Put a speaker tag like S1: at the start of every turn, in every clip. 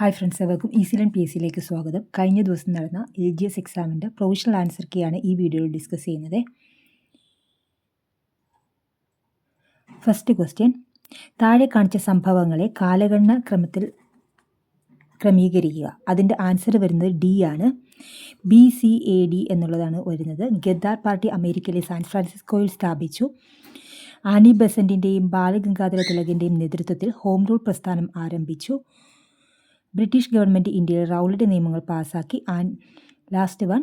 S1: Hi friends, എവർക്കും easy learn P S സിയിലേക്ക് സ്വാഗതം. കഴിഞ്ഞ ദിവസം നടന്ന LGS എക്സാമിൻ്റെ പ്രൊവിഷണൽ ആൻസർ കീയാണ് ഈ വീഡിയോയിൽ ഡിസ്കസ് ചെയ്യുന്നത്. ഫസ്റ്റ് ക്വസ്റ്റ്യൻ, താഴെ കാണിച്ച സംഭവങ്ങളെ കാലഗണന ക്രമത്തിൽ ക്രമീകരിക്കുക. അതിൻ്റെ ആൻസർ വരുന്നത് ഡി ആണ്. BCAD എന്നുള്ളതാണ് വരുന്നത്. ഗദ്ദാർ പാർട്ടി അമേരിക്കയിലെ സാൻ ഫ്രാൻസിസ്കോയിൽ സ്ഥാപിച്ചു. ആനി ബെസന്റിൻ്റെയും ബാലഗംഗാധര തിലകിൻ്റെയും നേതൃത്വത്തിൽ ഹോം റൂൾ പ്രസ്ഥാനം ആരംഭിച്ചു. ബ്രിട്ടീഷ് ഗവൺമെൻറ് ഇന്ത്യയിൽ റൗലറ്റ് നിയമങ്ങൾ പാസാക്കി. ലാസ്റ്റ് വൺ,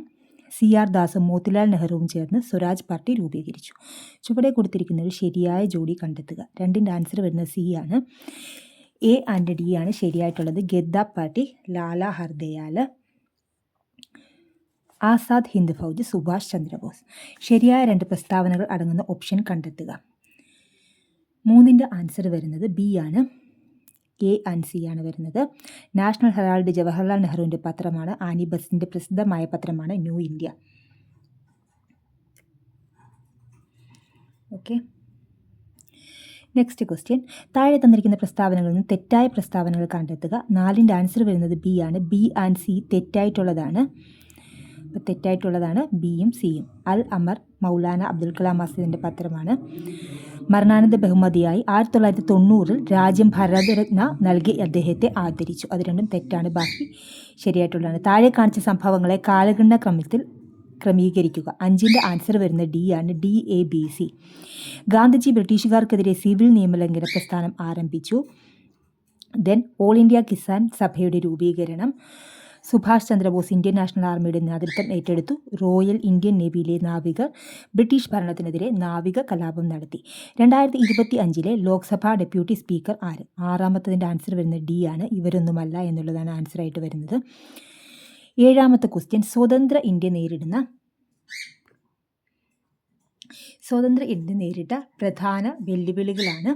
S1: CR ദാസും മോത്തിലാൽ നെഹ്റുവും ചേർന്ന് സ്വരാജ് പാർട്ടി രൂപീകരിച്ചു. ചുവടെ കൊടുത്തിരിക്കുന്നതിൽ ശരിയായ ജോഡി കണ്ടെത്തുക. രണ്ടിൻ്റെ ആൻസർ വരുന്നത് സി ആണ്. A ആൻഡ് D ആണ് ശരിയായിട്ടുള്ളത്. ഗദ്ദാർ പാർട്ടി ലാല ഹർദയാൽ, ആസാദ് ഹിന്ദ് ഫൗജ് സുഭാഷ് ചന്ദ്രബോസ്. ശരിയായ രണ്ട് പ്രസ്താവനകൾ അടങ്ങുന്ന ഓപ്ഷൻ കണ്ടെത്തുക. 3ൻ്റെ ആൻസർ വരുന്നത് ബി ആണ്. A ആൻഡ് C ആണ് വരുന്നത്. നാഷണൽ ഹെറാൾഡ് ജവഹർലാൽ നെഹ്റുവിൻ്റെ പത്രമാണ്. ആനി ബെസന്റിൻ്റെ പ്രസിദ്ധമായ പത്രമാണ് new India. Okay, next question, താഴെ തന്നിരിക്കുന്ന പ്രസ്താവനകളിൽ നിന്ന് തെറ്റായ പ്രസ്താവനകൾ കണ്ടെത്തുക. 4ൻ്റെ ആൻസർ വരുന്നത് ബി ആണ്. B and C തെറ്റായിട്ടുള്ളതാണ്. അപ്പോൾ തെറ്റായിട്ടുള്ളതാണ് ബിയും സിയും. അൽ അമർ മൗലാന അബ്ദുൽ കലാം ആസാദിൻ്റെ പത്രമാണ്. മരണാനന്ത ബഹുമതിയായി 1990 രാജ്യം ഭാരതരത്ന നൽകി അദ്ദേഹത്തെ ആദരിച്ചു. അത് രണ്ടും തെറ്റാണ്. ബാക്കി ശരിയായിട്ടുള്ളതാണ്. താഴെ കാണിച്ച സംഭവങ്ങളെ കാലഗണന ക്രമത്തിൽ ക്രമീകരിക്കുക. 5ൻ്റെ ആൻസർ വരുന്ന ഡി ആണ്. DABC. ഗാന്ധിജി ബ്രിട്ടീഷുകാർക്കെതിരെ സിവിൽ നിയമലംഘന പ്രസ്ഥാനം ആരംഭിച്ചു. ദെൻ ഓൾ ഇന്ത്യ കിസാൻ സഭയുടെ രൂപീകരണം. സുഭാഷ് ചന്ദ്രബോസ് ഇന്ത്യൻ നാഷണൽ ആർമിയുടെ നേതൃത്വം ഏറ്റെടുത്തു. റോയൽ ഇന്ത്യൻ നേവിയിലെ നാവികർ ബ്രിട്ടീഷ് ഭരണത്തിനെതിരെ നാവിക കലാപം നടത്തി. 2025 ലോക്സഭാ ഡെപ്യൂട്ടി സ്പീക്കർ ആര്? 6ാമത്തതിൻ്റെ ആൻസർ വരുന്നത് ഡി ആണ്. ഇവരൊന്നുമല്ല എന്നുള്ളതാണ് ആൻസറായിട്ട് വരുന്നത്. 7ാമത്തെ ക്വസ്റ്റ്യൻ, സ്വതന്ത്ര ഇന്ത്യ നേരിട്ട പ്രധാന വെല്ലുവിളികളാണ്.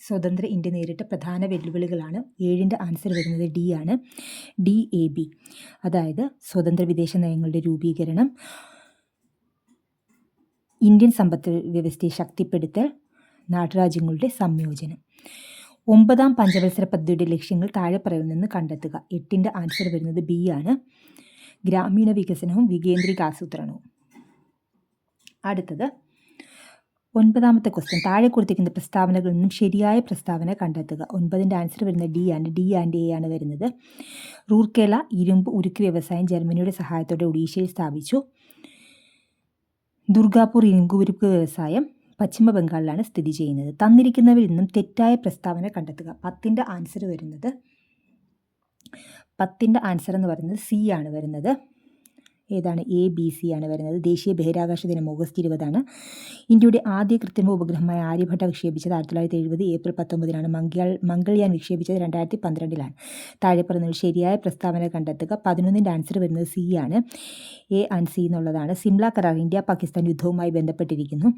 S1: സ്വതന്ത്ര ഇന്ത്യ നേരിട്ട പ്രധാന വെല്ലുവിളികളാണ്. 7ൻ്റെ ആൻസർ വരുന്നത് ഡി ആണ്. DAB. അതായത് സ്വതന്ത്ര വിദേശ നയങ്ങളുടെ രൂപീകരണം, ഇന്ത്യൻ സമ്പദ് വ്യവസ്ഥയെ ശക്തിപ്പെടുത്തൽ, നാട്ടുരാജ്യങ്ങളുടെ സംയോജനം. 9ാം പഞ്ചവത്സര പദ്ധതിയുടെ ലക്ഷ്യങ്ങൾ താഴെ പറയുന്നതെന്ന് കണ്ടെത്തുക. 8ൻ്റെ ആൻസർ വരുന്നത് ബി ആണ്. ഗ്രാമീണ വികസനവും വികേന്ദ്രീകാസൂത്രണവും. അടുത്തത് 9ാമത്തെ ക്വസ്റ്റ്യൻ, താഴെ കൊടുത്തിരിക്കുന്ന പ്രസ്താവനകളിൽ നിന്നും ശരിയായ പ്രസ്താവന കണ്ടെത്തുക. 9ൻ്റെ ആൻസർ വരുന്നത് ഡി ആണ്. D ആൻഡ് A ആണ് വരുന്നത്. റൂർക്കേല ഇരുമ്പ് ഉരുക്ക് വ്യവസായം ജർമ്മനിയുടെ സഹായത്തോടെ ഒഡീഷയിൽ സ്ഥാപിച്ചു. ദുർഗാപൂർ ഇരുമ്പ് ഉരുക്ക് വ്യവസായം പശ്ചിമ ബംഗാളിലാണ് സ്ഥിതി ചെയ്യുന്നത്. തന്നിരിക്കുന്നവയിൽ നിന്നും തെറ്റായ പ്രസ്താവന കണ്ടെത്തുക. 10ൻ്റെ ആൻസർ വരുന്നത് 10ൻ്റെ ആൻസർ എന്ന് പറയുന്നത് സി ആണ് വരുന്നത്. ഏതാണ്? ABC ആണ് വരുന്നത്. ദേശീയ ബഹിരാകാശ ദിനം ഓഗസ്റ്റ് 20 ആണ്. ഇന്ത്യയുടെ ആദ്യ കൃത്രിമ ഉപഗ്രഹമായ ആര്യഭട്ട വിക്ഷേപിച്ചത് 1970 ഏപ്രിൽ 19 മംഗൾയാൻ വിക്ഷേപിച്ചത് 2012 താഴെ പറയുന്നതിൽ ശരിയായ പ്രസ്താവന കണ്ടെത്തുക. 11ൻ്റെ ആൻസർ വരുന്നത് സി ആണ്. A ആൻഡ് C എന്നുള്ളതാണ്. സിംല കരാർ ഇന്ത്യ പാകിസ്ഥാൻ യുദ്ധവുമായി ബന്ധപ്പെട്ടിരിക്കുന്നു.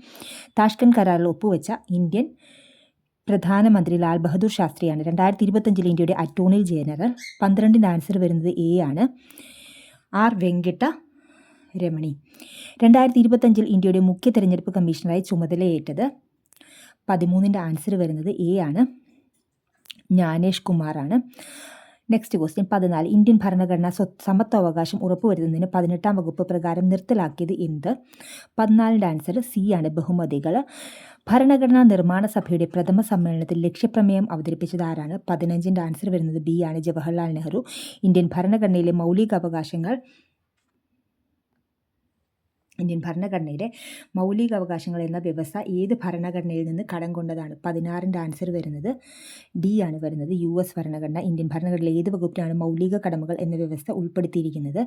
S1: താഷ്കന്റ് കരാറിൽ ഒപ്പുവെച്ച ഇന്ത്യൻ പ്രധാനമന്ത്രി ലാൽ ബഹദൂർ ശാസ്ത്രിയാണ്. 2025 ഇന്ത്യയുടെ അറ്റോർണി ജനറൽ. 12ൻ്റെ ആൻസർ വരുന്നത് A ആണ്. R വെങ്കിട്ട രമണി. 2025 ഇന്ത്യയുടെ മുഖ്യ തെരഞ്ഞെടുപ്പ് കമ്മീഷണറായി ചുമതലയേറ്റത്. 13ൻ്റെ ആൻസർ വരുന്നത് A ആണ്. ജ്ഞാനേഷ് കുമാറാണ്. നെക്സ്റ്റ് ക്വസ്റ്റ്യൻ, 14, ഇന്ത്യൻ ഭരണഘടന സമത്വാവകാശം ഉറപ്പുവരുത്തുന്നതിന് 18ാം വകുപ്പ് പ്രകാരം നിർത്തലാക്കിയത് എന്ത്? 14ൻ്റെ ആൻസർ സി ആണ്. ബഹുമതികൾ. ഭരണഘടനാ നിർമ്മാണ സഭയുടെ പ്രഥമ സമ്മേളനത്തിൽ ലക്ഷ്യപ്രമേയം അവതരിപ്പിച്ചത് ആരാണ്? 15ൻ്റെ ആൻസർ വരുന്നത് ബി ആണ്. ജവഹർലാൽ നെഹ്റു. ഇന്ത്യൻ ഭരണഘടനയിലെ മൗലികാവകാശങ്ങൾ എന്ന വ്യവസ്ഥ ഏത് ഭരണഘടനയിൽ നിന്ന് കടം കൊണ്ടതാണ്? 16ൻ്റെ ആൻസർ വരുന്നത് ഡി ആണ് വരുന്നത്. US ഭരണഘടന. ഇന്ത്യൻ ഭരണഘടനയിലെ ഏത് വകുപ്പിലാണ് മൗലിക കടമകൾ എന്ന വ്യവസ്ഥ ഉൾപ്പെടുത്തിയിരിക്കുന്നത്?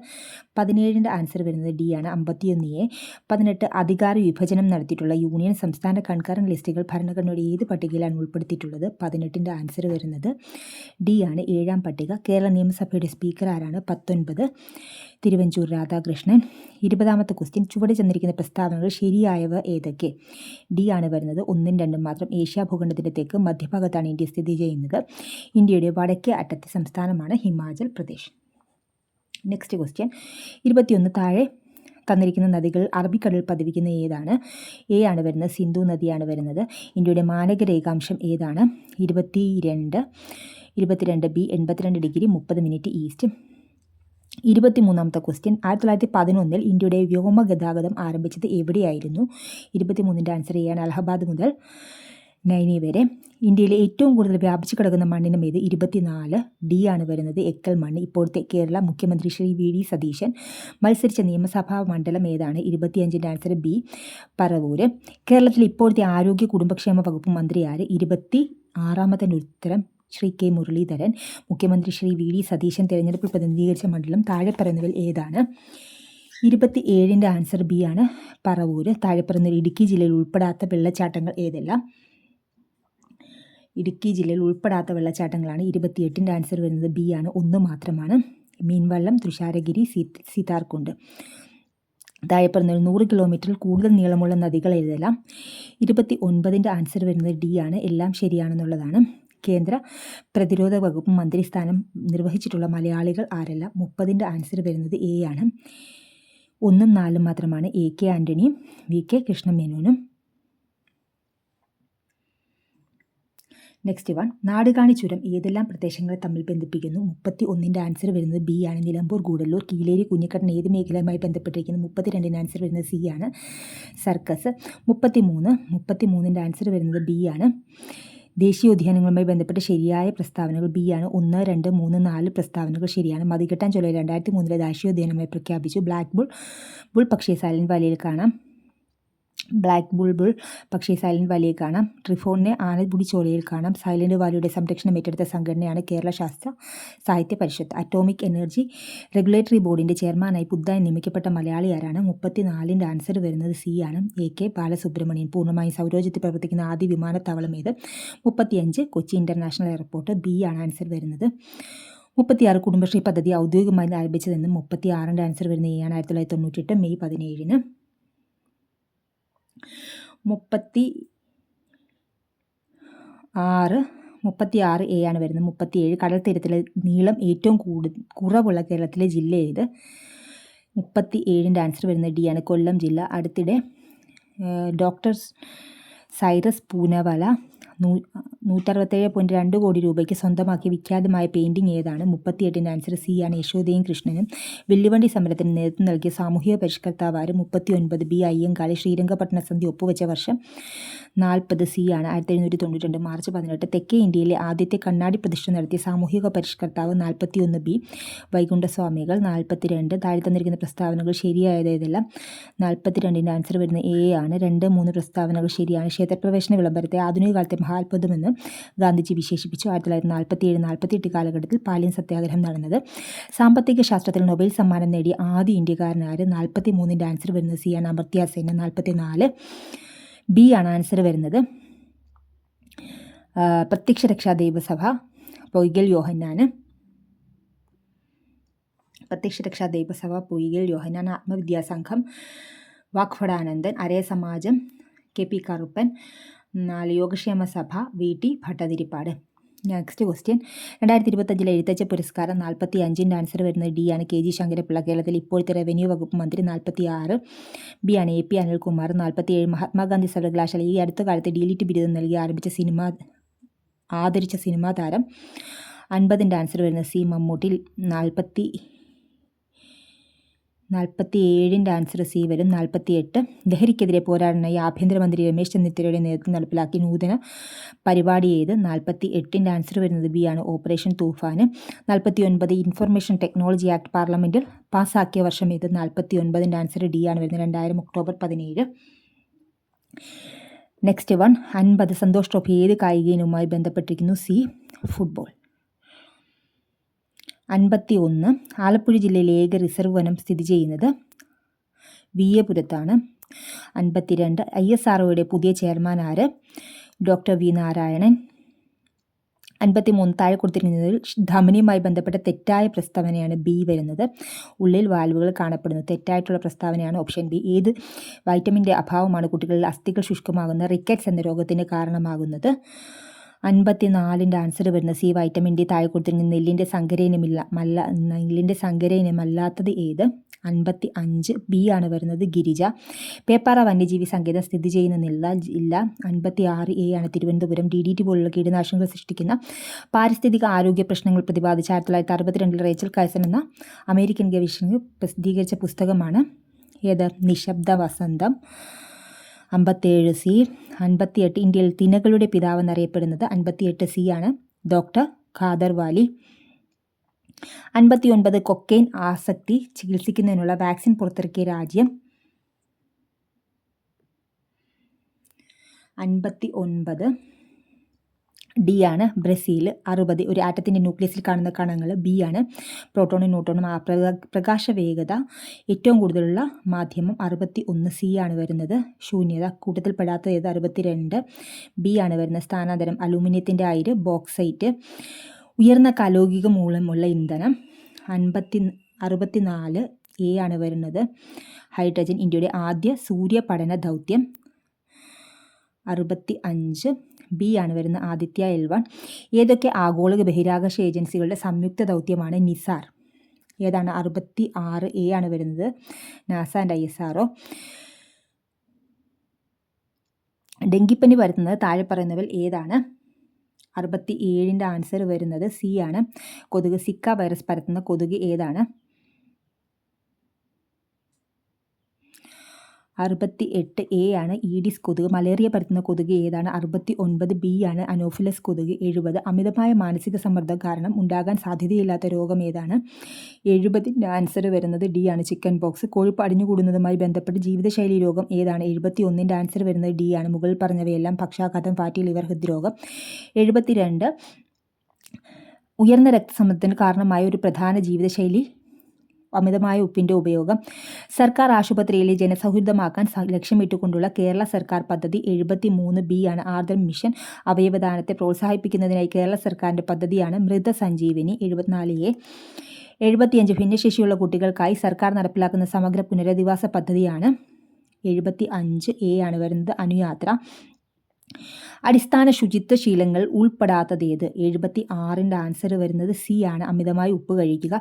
S1: 17ൻ്റെ ആൻസർ വരുന്നത് ഡി ആണ്. 51A. 18, അധികാര വിഭജനം നടത്തിയിട്ടുള്ള യൂണിയൻ സംസ്ഥാന കൺകറന്റ് ലിസ്റ്റുകൾ ഭരണഘടനയുടെ ഏത് പട്ടികയിലാണ് ഉൾപ്പെടുത്തിയിട്ടുള്ളത്? 18ൻ്റെ ആൻസർ വരുന്നത് ഡി ആണ്. 7ാം പട്ടിക. കേരള നിയമസഭയുടെ സ്പീക്കർ ആരാണ്? 19, തിരുവഞ്ചൂർ രാധാകൃഷ്ണൻ. 20ാമത്തെ ക്വസ്റ്റ്യൻ, ചുവടെ ചെന്നിരിക്കുന്ന പ്രസ്താവനകൾ ശരിയായവ ഏതൊക്കെ? ഡി ആണ് വരുന്നത്. 1ഉം 2ഉം മാത്രം. ഏഷ്യ ഭൂഖണ്ഡത്തിൻ്റെ തെക്ക് മധ്യഭാഗത്താണ് ഇന്ത്യ സ്ഥിതി ചെയ്യുന്നത്. ഇന്ത്യയുടെ വടക്കേ അറ്റത്തെ സംസ്ഥാനമാണ് ഹിമാചൽ പ്രദേശ്. നെക്സ്റ്റ് ക്വസ്റ്റ്യൻ, 21, താഴെ തന്നിരിക്കുന്ന നദികൾ അറബിക്കടലിൽ പതിവിക്കുന്ന ഏതാണ്? എ ആണ് വരുന്നത്, സിന്ധു നദിയാണ് വരുന്നത്. ഇന്ത്യയുടെ മാനക രേഖാംശം ഏതാണ്? 22 ബി, 82 ഡിഗ്രി 30 മിനിറ്റ് ഈസ്റ്റ്. 23ാമത്തെ ക്വസ്റ്റ്യൻ, 1911 ഇന്ത്യയുടെ വ്യോമഗതാഗതം ആരംഭിച്ചത് എവിടെയായിരുന്നു? 23ൻ്റെ ആൻസർ ചെയ്യാണ് അലഹബാദ് മുതൽ നൈനി വരെ. ഇന്ത്യയിലെ ഏറ്റവും കൂടുതൽ വ്യാപിച്ചു കിടക്കുന്ന മണ്ണിനം ഏത്? 24 ഡി ആണ് വരുന്നത്, എക്കൽ മണ്ണ്. ഇപ്പോഴത്തെ കേരള മുഖ്യമന്ത്രി ശ്രീ വി ഡി സതീശൻ മത്സരിച്ച നിയമസഭാ മണ്ഡലം ഏതാണ്? 25ൻ്റെ ആൻസർ ബി, പറവൂര്. കേരളത്തിൽ ഇപ്പോഴത്തെ ആരോഗ്യ കുടുംബക്ഷേമ വകുപ്പ് മന്ത്രി ആര്? 26ാമത്തെ ഉത്തരം ശ്രീ കെ മുരളീധരൻ. മുഖ്യമന്ത്രി ശ്രീ വി ഡി സതീശൻ തെരഞ്ഞെടുപ്പിൽ പ്രതിനിധീകരിച്ച മണ്ഡലം താഴെ പറയുന്നവയിൽ ഏതാണ്? 27ൻ്റെ ആൻസർ ബി ആണ്, പറവൂര്. താഴെ പറയുന്നവയിൽ ഇടുക്കി ജില്ലയിൽ ഉൾപ്പെടാത്ത വെള്ളച്ചാട്ടങ്ങൾ ഏതെല്ലാം? ഇടുക്കി ജില്ലയിൽ ഉൾപ്പെടാത്ത വെള്ളച്ചാട്ടങ്ങളാണ്. 28ൻ്റെ ആൻസർ വരുന്നത് ബി ആണ്, 1 മാത്രമാണ്. മീൻവള്ളം, തുഷാരഗിരി, സീതാർകുണ്ട്. താഴെ പറഞ്ഞ 100 കിലോമീറ്ററിൽ കൂടുതൽ നീളമുള്ള നദികൾ ഏതെല്ലാം? 29ൻ്റെ ആൻസർ വരുന്നത് ഡി ആണ്, എല്ലാം ശരിയാണെന്നുള്ളതാണ്. കേന്ദ്ര പ്രതിരോധ വകുപ്പ് മന്ത്രി സ്ഥാനം നിർവഹിച്ചിട്ടുള്ള മലയാളികൾ ആരെല്ലാം? 30ൻ്റെ ആൻസർ വരുന്നത് എ ആണ്, 1ഉം 4ഉം മാത്രമാണ്. എ കെ ആൻ്റണിയും വി കെ കൃഷ്ണമേനോനും. നെക്സ്റ്റ് വൺ, നാടുകാണി ചുരം ഏതെല്ലാം പ്രദേശങ്ങളെ തമ്മിൽ ബന്ധിപ്പിക്കുന്നു? 31ൻ്റെ ആൻസർ വരുന്നത് ബി ആണ്, നിലമ്പൂർ, ഗൂഡല്ലൂർ. കീലേരി, കുഞ്ഞിക്കടൻ ഏത് മേഖലയുമായി ബന്ധപ്പെട്ടിരിക്കുന്നു? 32ൻ്റെ ആൻസർ വരുന്നത് സി ആണ്, സർക്കസ്. 33ൻ്റെ ആൻസർ വരുന്നത് ബി ആണ്. ദേശീയോദ്യാനങ്ങളുമായി ബന്ധപ്പെട്ട ശരിയായ പ്രസ്താവനകൾ ബി ആണ്. 1, 2, 3, 4 പ്രസ്താവനകൾ ശരിയാണ്. മതികെട്ടാൻ ചൊല്ലി 2003 ദേശീയോദ്യാനമായി പ്രഖ്യാപിച്ചു. ബ്ലാക്ക് ബുൾ പക്ഷിയെ സൈലന്റ് വാലിയിൽ കാണാം. ട്രിഫോണിനെ ആനപ്പുടി ചോലയിൽ കാണാം. സൈലന്റ് വാലിയുടെ സംരക്ഷണം ഏറ്റെടുത്ത സംഘടനയാണ് കേരള ശാസ്ത്ര സാഹിത്യ പരിഷത്ത്. അറ്റോമിക് എനർജി റെഗുലേറ്ററി ബോർഡിൻ്റെ ചെയർമാനായി പുതുതായി നിയമിക്കപ്പെട്ട മലയാളി ആരാണ്? 34ൻ്റെ ആൻസർ വരുന്നത് സി ആണ്, എ കെ ബാലസുബ്രഹ്മണ്യൻ. പൂർണ്ണമായും സൗരോർജ്ജത്തിൽ പ്രവർത്തിക്കുന്ന ആദ്യ വിമാനത്താവളം ഏത്? 35 കൊച്ചി ഇൻ്റർനാഷണൽ എയർപോർട്ട്. ബി ആണ് ആൻസർ വരുന്നത്. 36 കുടുംബശ്രീ പദ്ധതി ഔദ്യോഗികമായി ആരംഭിച്ചതെന്നും 36ൻ്റെ ആൻസർ വരുന്നത് എ ആണ്, 1998 മെയ് 17-ന്. 36 എ ആണ് വരുന്നത്. 37 കടൽ തീരത്തിലെ നീളം ഏറ്റവും കുറവുള്ള കേരളത്തിലെ ജില്ല ഏത്? 37ൻ്റെ ആൻസർ വരുന്നത് ഡി ആണ്, കൊല്ലം ജില്ല. അടുത്തിടെ ഡോക്ടർ സൈറസ് പൂനവാല 167.2 കോടി രൂപയ്ക്ക് സ്വന്തമാക്കിയ വിഖ്യാതമായ പെയിൻറ്റിംഗ് ഏതാണ്? 38ൻ്റെ ആൻസർ സി ആണ്, യശോദയും കൃഷ്ണനും. വെല്ലുവണ്ടി സമരത്തിന് നേതൃത്വം നൽകിയ സാമൂഹിക പരിഷ്കർത്താവ് 39 ബി അയ്യങ്കാളി. ശ്രീരംഗപട്ടണ സന്ധി ഒപ്പുവെച്ച വർഷം 40 സി ആണ്, 1792 മാർച്ച് 18. തെക്കേ ഇന്ത്യയിലെ ആദ്യത്തെ കണ്ണാടി പ്രതിഷ്ഠ നടത്തിയ സാമൂഹിക പരിഷ്കർത്താവ് 41 ബി വൈകുണ്ഠസ്വാമികൾ. 42 താഴെ തന്നിരിക്കുന്ന പ്രസ്താവനകൾ ശരിയായത് ഏതെല്ലാം? 42ൻ്റെ ആൻസർ വരുന്ന എ ആണ്, 2, 3 പ്രസ്താവനകൾ ശരിയാണ്. ക്ഷേത്രപ്രവേശന വിളംബരത്തെ ആധുനിക കാലത്തെ മഹാത്ഭുതമെന്ന് ഗാന്ധിജി വിശേഷിപ്പിച്ചു. 1947-48 കാലഘട്ടത്തിൽ പാലിയൻ സത്യാഗ്രഹം നടന്നത്. സാമ്പത്തിക ശാസ്ത്രത്തിൽ നൊബേൽ സമ്മാനം നേടിയ ആദ്യ ഇന്ത്യക്കാരനാര്? 43ൻ്റെ ആൻസർ വരുന്നത് സി ആണ്, അമർത്യ സെൻ. 44 ബി ആണ് ആൻസർ വരുന്നത്. Pratyaksha Raksha Daivasabha Poykayil Yohannan. Atmavidyasangham Vagbhatananda. Araya Samajam K P Karuppan. 4 Yogakshema Sabha V T Bhattathiripad. Next question, 2025 Ezhuthachan Puraskaram 45ൻ്റെ ആൻസർ വരുന്നത് ഡി ആണ്, കെ ജി ശങ്കരപ്പിള്ള. കേരളത്തിൽ ഇപ്പോഴത്തെ റവന്യൂ വകുപ്പ് മന്ത്രി 46 ബി ആണ്, എ പി അനിൽകുമാർ. 47 മഹാത്മാഗാന്ധി സർവകലാശാല ഈ അടുത്ത കാലത്ത് ഡിലിറ്റ് ബിരുദം നൽകി ആദരിച്ച സിനിമാ താരം. 50ൻ്റെ ആൻസർ വരുന്നത് സി മമ്മൂട്ടി. 47ൻ്റെ ആൻസർ സി വരും. 48 ലഹരിക്കെതിരെ പോരാടാനായി ആഭ്യന്തരമന്ത്രി രമേശ് ചെന്നിത്തലയുടെ നേതൃത്വം നടപ്പിലാക്കിയ നൂതന പരിപാടി ഏത്? 48ൻ്റെ ആൻസർ വരുന്നത് ബി ആണ്, ഓപ്പറേഷൻ തൂഫാൻ. 49 ഇൻഫർമേഷൻ ടെക്നോളജി ആക്ട് പാർലമെൻറ്റിൽ പാസ്സാക്കിയ വർഷം ഏത്? 49ൻ്റെ ആൻസർ ഡി ആണ് വരുന്നത്, 2000 October 17. Next one, 50 Santosh trophy ഏത് കായിക ഇനവുമായി ബന്ധപ്പെട്ടിരിക്കുന്നു? C football. 51 ആലപ്പുഴ ജില്ലയിലെ ഏക റിസർവ് വനം സ്ഥിതി ചെയ്യുന്നത് വിയ്യപുരത്താണ്. 52 ISROയുടെ പുതിയ ചെയർമാൻ ആര്? Doctor V Narayanan. 53 താഴെ കൊടുത്തിരിക്കുന്നതിൽ ധമനിയുമായി ബന്ധപ്പെട്ട തെറ്റായ പ്രസ്താവനയാണ് ബി വരുന്നത്. ഉള്ളിൽ വാൽവുകൾ കാണപ്പെടുന്നു. തെറ്റായിട്ടുള്ള പ്രസ്താവനയാണ് ഓപ്ഷൻ ബി. ഏത് വൈറ്റമിൻ്റെ അഭാവമാണ് കുട്ടികളിൽ അസ്ഥികൾ ശുഷ്കമാകുന്ന റിക്കറ്റ്സ് എന്ന രോഗത്തിന് കാരണമാകുന്നത്? 54ൻ്റെ ആൻസർ വരുന്നത് സി, വൈറ്റമിൻ ഡി. താഴെ കൊടുത്തിരിക്കുന്ന നെല്ലിൻ്റെ സങ്കര ഏത്? 55 ബി ആണ് വരുന്നത് ഗിരിജ. പേപ്പാറ വന്യജീവി സങ്കേതം സ്ഥിതി ചെയ്യുന്ന ജില്ല 56 എ ആണ് തിരുവനന്തപുരം. DDT പോലുള്ള കീടനാശിനികൾ സൃഷ്ടിക്കുന്ന പാരിസ്ഥിതിക ആരോഗ്യ പ്രശ്നങ്ങൾ പ്രതിപാദിച്ച 1962 റേച്ചൽ കൈസൺ എന്ന അമേരിക്കൻ ഗവേഷകൻ പ്രസിദ്ധീകരിച്ച പുസ്തകമാണ് ഏത്? നിശബ്ദ വസന്തം. 57 സി. 58 ഇന്ത്യയിൽ തിനകളുടെ പിതാവ് എന്നറിയപ്പെടുന്നത് 58 സി ആണ് ഡോക്ടർ ഖാദർ വാലി. 59 കൊക്കെയിൻ ആസക്തി ചികിത്സിക്കുന്നതിനുള്ള വാക്സിൻ പുറത്തിറക്കിയ രാജ്യം? 59 ഡി ആണ് ബ്രസീൽ. 60 ഒരു ആറ്റത്തിൻ്റെ ന്യൂക്ലിയസിൽ കാണുന്ന കണങ്ങൾ? ബി ആണ് പ്രോട്ടോണും ന്യൂട്രോണും. പ്രകാശ വേഗത ഏറ്റവും കൂടുതലുള്ള മാധ്യമം? 61 സി ആണ് വരുന്നത്. ശൂന്യത കൂട്ടത്തിൽപ്പെടാത്ത ഏത്? 62 ബി ആണ് വരുന്നത്. സ്ഥാനാന്തരം അലൂമിനിയത്തിൻ്റെ അയിര്, ബോക്സൈറ്റ്. ഉയർന്ന കലോകിക മൂലമുള്ള ഇന്ധനം? 64 എ ആണ് വരുന്നത്. ഹൈഡ്രജൻ. ഇന്ത്യയുടെ ആദ്യ സൂര്യപഠന ദൗത്യം? 65 ബി ആണ് വരുന്നത്. ആദിത്യ L1. ഏതൊക്കെ ആഗോള ബഹിരാകാശ ഏജൻസികളുടെ സംയുക്ത ദൗത്യമാണ് നിസാർ? ഏതാണ്? 66 എ ആണ് വരുന്നത്. NASA and ISRO. ഡെങ്കിപ്പനി പരത്തുന്നത് താഴെ പറയുന്നവൽ ഏതാണ്? 67ൻ്റെ ആൻസർ വരുന്നത് സി ആണ് കൊതുക്. സിക്ക വൈറസ് പരത്തുന്ന കൊതുക് ഏതാണ്? 68 എ ആണ് ഈഡിസ് കൊതുക്. മലേറിയ പരത്തുന്ന കൊതുക് ഏതാണ്? 69 ബി ആണ് അനോഫിലസ് കൊതുക്. 70 അമിതമായ മാനസിക സമ്മർദ്ദം കാരണം ഉണ്ടാകാൻ സാധ്യതയില്ലാത്ത രോഗം ഏതാണ്? 70ൻ്റെ ആൻസർ വരുന്നത് ഡി ആണ് ചിക്കൻ പോക്സ്. കൊഴുപ്പ് അടിഞ്ഞുകൂടുന്നതുമായി ബന്ധപ്പെട്ട് ജീവിതശൈലി രോഗം ഏതാണ്? 71ൻ്റെ ആൻസർ വരുന്നത് ഡി ആണ് മുകളിൽ പറഞ്ഞവയെല്ലാം പക്ഷാഘാതം, ഫാറ്റി ലിവർ, ഹൃദ്രോഗം. 72 ഉയർന്ന രക്തസമ്മർദ്ദത്തിന് കാരണമായ ഒരു പ്രധാന ജീവിതശൈലി? അമിതമായ ഉപ്പിൻ്റെ ഉപയോഗം. സർക്കാർ ആശുപത്രിയിലെ ജനസൗഹൃദമാക്കാൻ ലക്ഷ്യമിട്ടുകൊണ്ടുള്ള കേരള സർക്കാർ പദ്ധതി? 73 ബി ആണ് ആർദ്രം മിഷൻ. അവയവദാനത്തെ പ്രോത്സാഹിപ്പിക്കുന്നതിനായി കേരള സർക്കാരിൻ്റെ പദ്ധതിയാണ് മൃത സഞ്ജീവനി. 74 എ. 75 ഭിന്നശേഷിയുള്ള കുട്ടികൾക്കായി സർക്കാർ നടപ്പിലാക്കുന്ന സമഗ്ര പുനരധിവാസ പദ്ധതിയാണ്? 75 എ ആണ് വരുന്നത് അനുയാത്ര. അടിസ്ഥാന ശുചിത്വ ശീലങ്ങൾ ഉൾപ്പെടാത്തതേത്? 76ൻ്റെ ആൻസർ വരുന്നത് സി ആണ് അമിതമായി ഉപ്പ് കഴിക്കുക.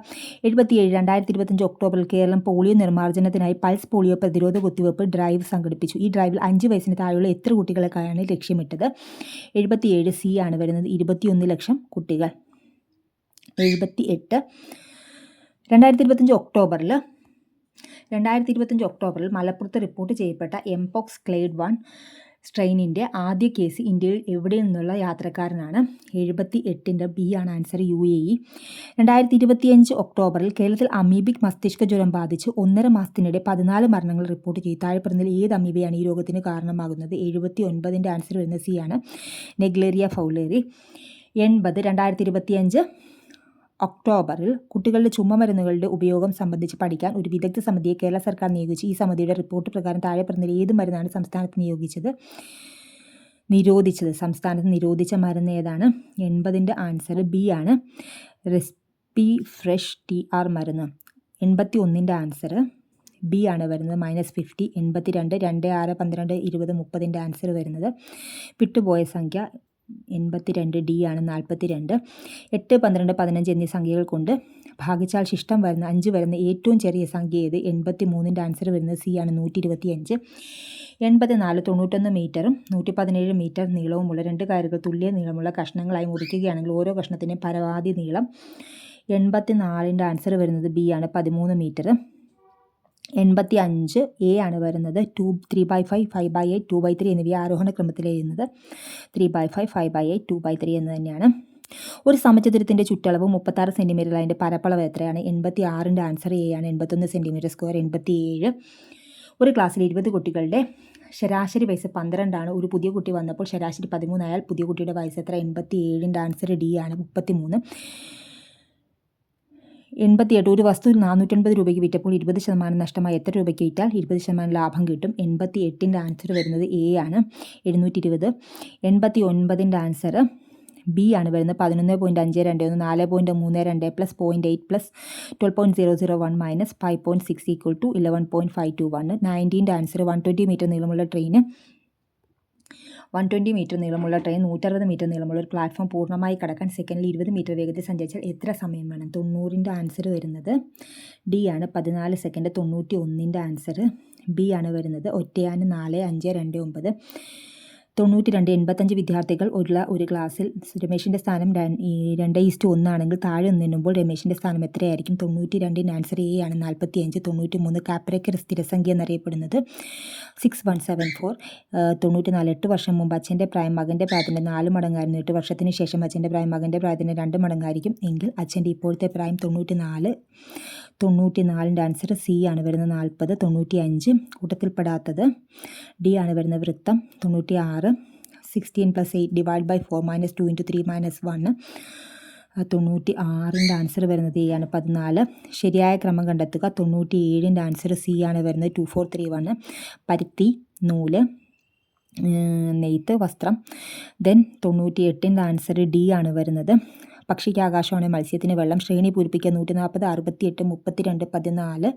S1: 77 2025 ഒക്ടോബറിൽ കേരളം പോളിയോ നിർമ്മാർജ്ജനത്തിനായി പൾസ് പോളിയോ പ്രതിരോധ കുത്തിവയ്പ്പ് ഡ്രൈവ് സംഘടിപ്പിച്ചു. ഈ ഡ്രൈവിൽ 5 വയസ്സിന് താഴെയുള്ള എത്ര കുട്ടികൾക്കായാണ് ലക്ഷ്യമിട്ടത്? 77 സി ആണ് വരുന്നത് 21 ലക്ഷം കുട്ടികൾ. 78 2025 ഒക്ടോബറിൽ മലപ്പുറത്ത് റിപ്പോർട്ട് ചെയ്യപ്പെട്ട എംപോക്സ് ക്ലേഡ് 1 സ്ട്രെയിനിൻ്റെ ആദ്യ കേസ് ഇന്ത്യയിൽ എവിടെ നിന്നുള്ള യാത്രക്കാരനാണ്? 78ൻ്റെ ബി ആണ് ആൻസർ UAE. 2025 ഒക്ടോബറിൽ കേരളത്തിൽ അമീബിക് മസ്തിഷ്ക ജ്വരം ബാധിച്ച് 1.5 മാസത്തിനിടെ 14 മരണങ്ങൾ റിപ്പോർട്ട് ചെയ്തു. താഴെ പറഞ്ഞതിൽ ഏത് അമീബയാണ് ഈ രോഗത്തിന് കാരണമാകുന്നത്? 79ൻ്റെ ആൻസർ വരുന്നത് സി ആണ് നെഗ്ലേറിയ ഫൗലേറി. 80 2025 ഒക്ടോബറിൽ കുട്ടികളുടെ ചുമമരുന്നുകളുടെ ഉപയോഗം സംബന്ധിച്ച് പഠിക്കാൻ ഒരു വിദഗ്ധ സമിതിയെ കേരള സർക്കാർ നിയോഗിച്ചു. ഈ സമിതിയുടെ റിപ്പോർട്ട് പ്രകാരം താഴെ പറഞ്ഞതിൽ ഏത് മരുന്നാണ് സംസ്ഥാനത്ത് നിരോധിച്ചത്? സംസ്ഥാനത്ത് നിരോധിച്ച മരുന്ന് ഏതാണ്? 80ൻ്റെ ആൻസർ ബി ആണ് റെസ്പി ഫ്രഷ് TR മരുന്ന്. 81ൻ്റെ ആൻസർ ബി ആണ് വരുന്നത് -50. 82 2 6 12 20 30ൻ്റെ ആൻസർ വരുന്നത് വിട്ടുപോയ സംഖ്യ 82 ഡി ആണ് 42. 8 12 15 എന്നീ സംഖ്യകൾ കൊണ്ട് ഭാഗിച്ചാൽ ശിഷ്ടം വരുന്ന 5 വരുന്ന ഏറ്റവും ചെറിയ സംഖ്യ ഏത്? 83ൻ്റെ ആൻസർ വരുന്നത് സി ആണ് 125. 84 91 മീറ്ററും 117 മീറ്റർ നീളവുമുള്ള 2 കയറുകൾ തുല്യ നീളമുള്ള കഷ്ണങ്ങളായി മുറിക്കുകയാണെങ്കിൽ ഓരോ കഷ്ണത്തിൻ്റെയും പരമാവധി നീളം? 84ൻ്റെ ആൻസർ വരുന്നത് ബി ആണ് 13 മീറ്റർ. 85 എ ആണ് വരുന്നത് 3/5 5/8 2/3 എന്നിവയെ ആരോഹണ ക്രമത്തിൽ എഴുതുന്നത് 3/5 5/8 2/3 എന്ന് തന്നെയാണ്. ഒരു സമചതുരത്തിൻ്റെ ചുറ്റളവ് 36 സെൻറ്റിമീറ്റർ, അതിൻ്റെ പരപ്പളവ് എത്രയാണ്? 86ൻ്റെ ആൻസർ എ ആണ് 81 സെൻറ്റിമീറ്റർ സ്ക്വയർ. 87 ഒരു ക്ലാസ്സിൽ 20 കുട്ടികളുടെ ശരാശരി വയസ്സ് 12 ആണ്. ഒരു പുതിയ കുട്ടി വന്നപ്പോൾ ശരാശരി 13 ആയാൽ പുതിയ കുട്ടിയുടെ വയസ്സ് എത്ര? 87ൻ്റെ ആൻസർ ഡി ആണ് 33. 88 ഒരു വസ്തു 450 രൂപയ്ക്ക് വിറ്റപ്പോൾ 20% നഷ്ടമായി എത്ര രൂപയ്ക്ക് വിറ്റാൽ 20% ലാഭം കിട്ടും? 88ൻ്റെ ആൻസർ വരുന്നത് എ ആണ് 720. 89ൻ്റെ ആൻസർ ബി ആണ് വരുന്നത് 11.521 4.32 പ്ലസ് 0.8 പ്ലസ് 12.001 മൈനസ് 5.6 = 11.521. 90ൻ്റെ ആൻസർ 120 മീറ്റർ നീളമുള്ള ട്രെയിന് 120 മീറ്റർ നീളമുള്ള ട്രെയിൻ 160 മീറ്റർ നീളമുള്ള ഒരു പ്ലാറ്റ്ഫോം പൂർണ്ണമായി കടക്കാൻ സെക്കൻഡിൽ 20 മീറ്റർ വേഗത്തിൽ സഞ്ചരിച്ചാൽ എത്ര സമയം വേണം? 90ൻ്റെ ആൻസർ വരുന്നത് ഡി ആണ്, 14 സെക്കൻഡ്. 91ൻ്റെ ആൻസർ ബി ആണ് വരുന്നത്, ഒറ്റയാന് 4, 5, 2, 9. 92 85 വിദ്യാർത്ഥികൾ ഉള്ള ഒരു ക്ലാസ്സിൽ രമേശിൻ്റെ സ്ഥാനം 2:1 ആണെങ്കിൽ താഴെ നിന്നുമ്പോൾ രമേശിൻ്റെ സ്ഥാനം എത്രയായിരിക്കും? 92ൻ്റെ ആൻസർ എ ആണ്, 45. 93 കാപ്രേക്കർ സ്ഥിരസംഖ്യ എന്നറിയപ്പെടുന്നത് 6174. 94 8 വർഷം മുമ്പ് അച്ഛൻ്റെ പ്രായം മകൻ്റെ പ്രായത്തിൻ്റെ 4 മടങ്ങായിരുന്നു. 8 വർഷത്തിന് ശേഷം അച്ഛൻ്റെ പ്രായം മകൻ്റെ പ്രായത്തിൻ്റെ 2 മടങ്ങായിരിക്കും എങ്കിൽ അച്ഛൻ്റെ ഇപ്പോഴത്തെ പ്രായം 94. 94ൻ്റെ ആൻസർ സി ആണ് വരുന്നത്, 40. 95 കൂട്ടത്തിൽപ്പെടാത്തത് ഡി ആണ് വരുന്നത്, വൃത്തം. 96 16 + 8 ഡിവൈഡ് ബൈ 4 -2 × 3 - 1. 96ൻ്റെ ആൻസർ വരുന്നത് എ ആണ്, 14. ശരിയായ ക്രമം കണ്ടെത്തുക. 97ൻ്റെ ആൻസർ സി ആണ് വരുന്നത്, 2431. പരുത്തി, നൂല്, നെയ്ത്ത്, വസ്ത്രം. ദെൻ 98ൻ്റെ ആൻസർ ഡി ആണ് വരുന്നത്, പക്ഷിക്ക് ആകാശമാണ്, മത്സ്യത്തിന് വെള്ളം. ശ്രേണി പൂരിപ്പിക്കുക. 140 68 32 14.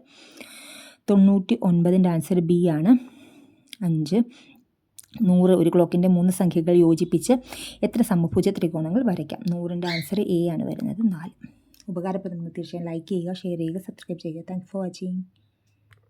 S1: 99ൻ്റെ ആൻസർ ബി ആണ്, 5. 100 ഒരു ക്ലോക്കിൻ്റെ 3 സംഖ്യകൾ യോജിപ്പിച്ച് എത്ര സമഭുജ ത്രികോണങ്ങൾ വരയ്ക്കാം? 100ൻ്റെ ആൻസർ എ ആണ് വരുന്നത്, 4. ഉപകാരപ്രദങ്ങൾ തീർച്ചയായും ലൈക്ക് ചെയ്യുക, ഷെയർ ചെയ്യുക, സബ്സ്ക്രൈബ് ചെയ്യുക. Thanks for watching.